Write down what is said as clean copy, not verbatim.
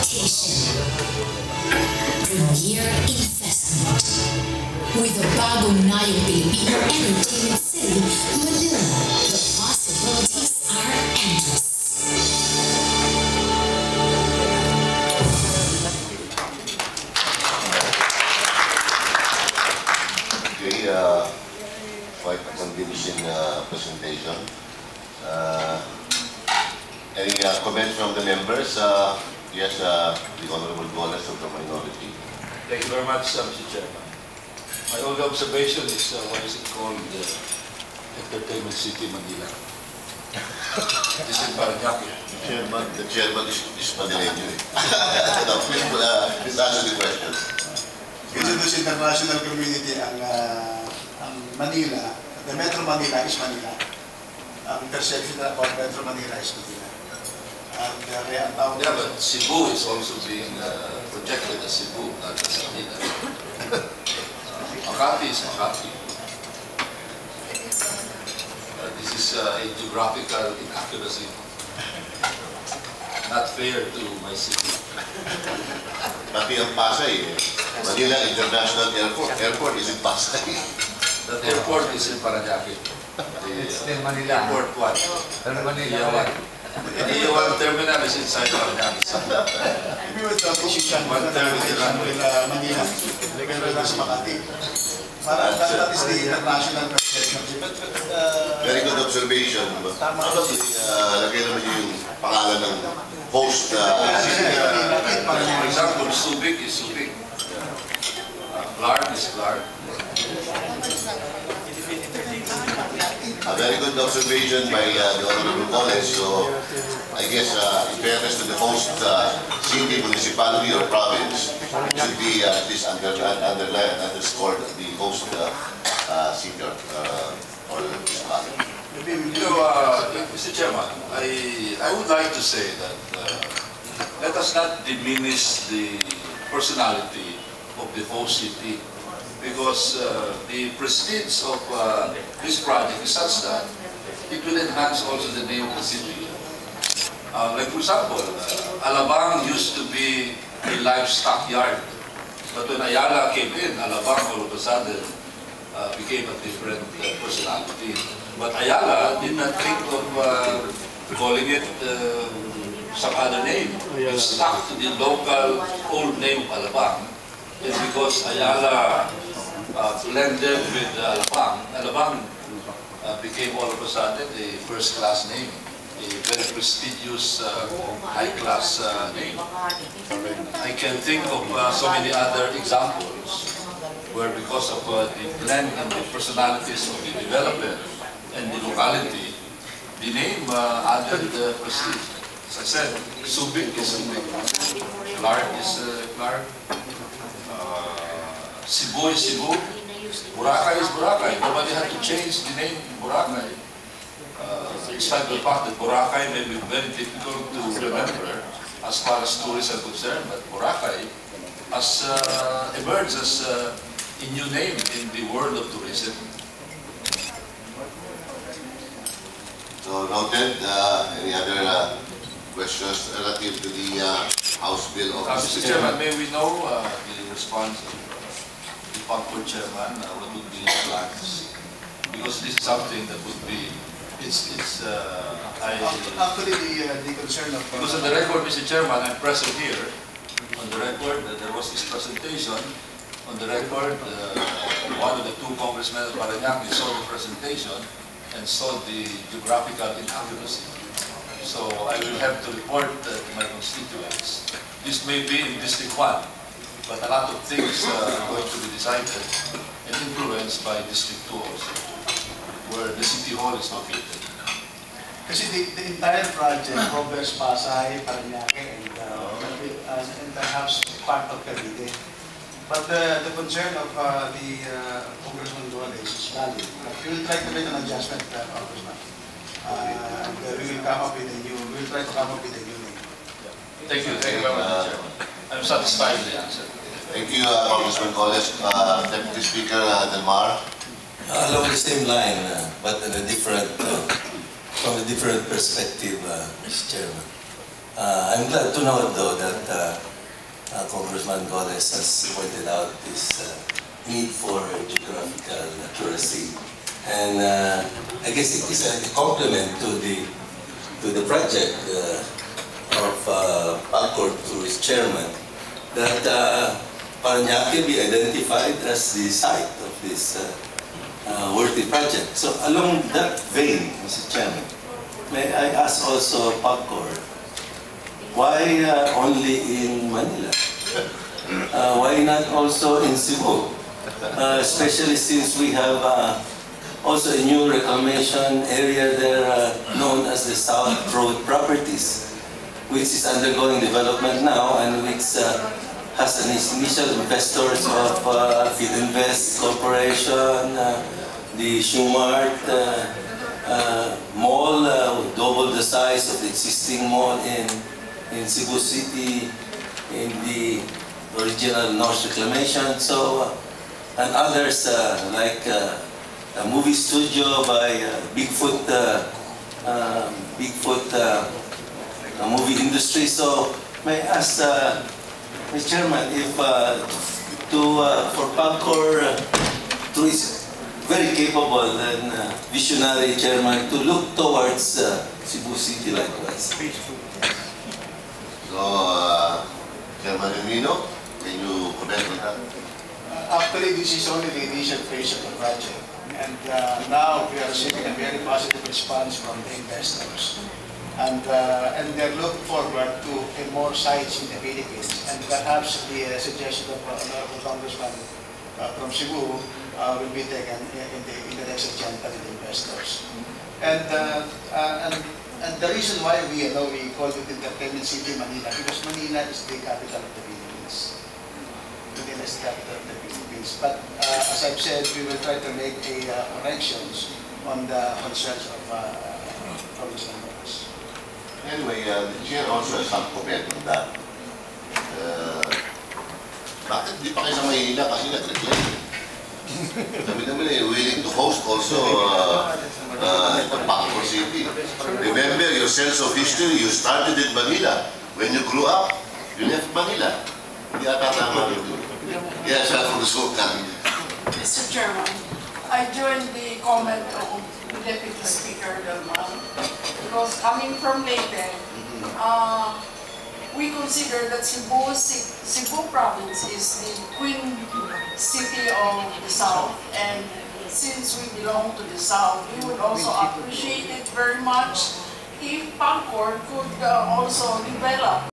Expectation. Premier Investment. With the bagong Nayong Pilipino Entertainment City, Manila, the possibilities are endless. Okay, quite a convincing presentation. Any comments from the members? Yes, the Honorable Goles of the minority. Thank you very much, Mr. Chairman. My only observation is why is it called Entertainment City Manila? This is Paranaque. The chairman is Manileño. No, please answer the question. Kasi sa international community ang Manila, the Metro Manila is Manila. Ang perception about Metro Manila is Manila. And yeah, but Cebu is also being projected as Cebu, not as Manila. Makati is Makati. This is a geographical inaccuracy. Not fair to my city. Pati ang Pasay, Manila International Airport is in Pasay. That airport is in Paranaque. It's in Manila. Airport 1. Pero Manila. The one terminal is inside Paranaque. Maybe with the position, One terminal Manila, Manila sa Makati. That is the international perception. Very good observation. Probably, lagay naman yung pangalan ng host. For example, Subic is Subic. Clark is Clark. A very good observation by the Honorable Goles. So, I guess, in fairness to the host city, municipality, or province, it should be at least underscored the host city or municipality. You know, Mr. Chairman, I would like to say that let us not diminish the personality of the host city, because the prestige of this project is such that it will enhance also the name of the city. Like for example, Alabang used to be a livestock yard, but when Ayala came in, Alabang all of a sudden became a different personality. But Ayala did not think of calling it some other name. It stuck to the local old name of Alabang. And because Ayala blended with Alabang, Alabang became all of a sudden a first-class name, a very prestigious, high-class name. I can think of so many other examples where because of the blend and the personalities of the developer and the locality, the name added prestige. As I said, Subic is Subic, Clark is Clark, Cebu is Cebu, Boracay is Boracay. Nobody had to change the name Boracay. Despite the fact that Boracay may be very difficult to remember as far as tourists are concerned, but Boracay has emerged as a new name in the world of tourism. So noted. Any other questions relative to the House Bill of Mr. Chairman, may we know the response of the PAGCOR Chairman, what would be his plans? Because this is something that would be, Actually, the concern of... because on the record, Mr. Chairman, I'm present here. On the record, there was this presentation. On the record, one of the two congressmen of Paranaque saw the presentation and saw the geographical inaccuracy. So I will have to report to my constituents. This may be in District 1, but a lot of things are going to be decided and influenced by District 2 also, where the City Hall is located. Kasi the entire project covers Pasay, Paranaque, and perhaps part of Cavite. But the concern of the Congressman Goles is valid. We will try to make an adjustment, Congressman. And we will come up with a new. We will try to come up with a new name. Thank you very much, Mr. Chairman. I'm satisfied with the answer. Thank you, Congressman Goles. Deputy Speaker Delmar. Along the same line, but in a different, from a different perspective, Mr. Chairman. I I'm glad to know, though, that Congressman Goles has pointed out this need for geographical accuracy. And I guess it is a complement to the project of PAGCOR through its chairman, that Parañaque be identified as the site of this worthy project. So along that vein, Mr. Chairman, may I ask also PAGCOR, why only in Manila? Why not also in Cebu? Especially since we have also a new reclamation area there known as the South Road Properties, which is undergoing development now and which has an initial investors of Fidinvest Corporation, the Shoemart mall, double the size of the existing mall in Cebu City, in the original North Reclamation. So, and others like a movie studio by Bigfoot movie industry. So, may I ask, Mr. Chairman, if for PAGCOR, through its very capable and visionary chairman, to look towards Cebu City likewise. So, Chairman Emino, can you comment on that? Actually, this is only the initial phase of the project. And now we are receiving a very positive response from the investors. And they're looking forward to more sites in the Philippines. And perhaps the suggestion of Honorable Congressman from Cebu will be taken in the next agenda with the investors. And the reason why we call it Entertainment City Manila, because Manila is the capital of the Philippines. Manila is the capital of the Philippines. But as I've said, we will try to make corrections on the concerns of Congressman Lopez. Anyway, the chair also has some comment on that. Bakit di pa kayo sa Maynila kasi nag-reclaim? Sabi willing to host also the PAGCOR City. Remember your sense of history, you started in Manila. When you grew up, you left Manila. Hindi ata tama rin doon. Yes, Sultan. Mr. Chairman, I joined the comment of the Deputy Speaker Delman because coming from Leyte, we consider that Cebu province is the queen city of the South, and since we belong to the South, we would also appreciate it very much if PAGCOR could also develop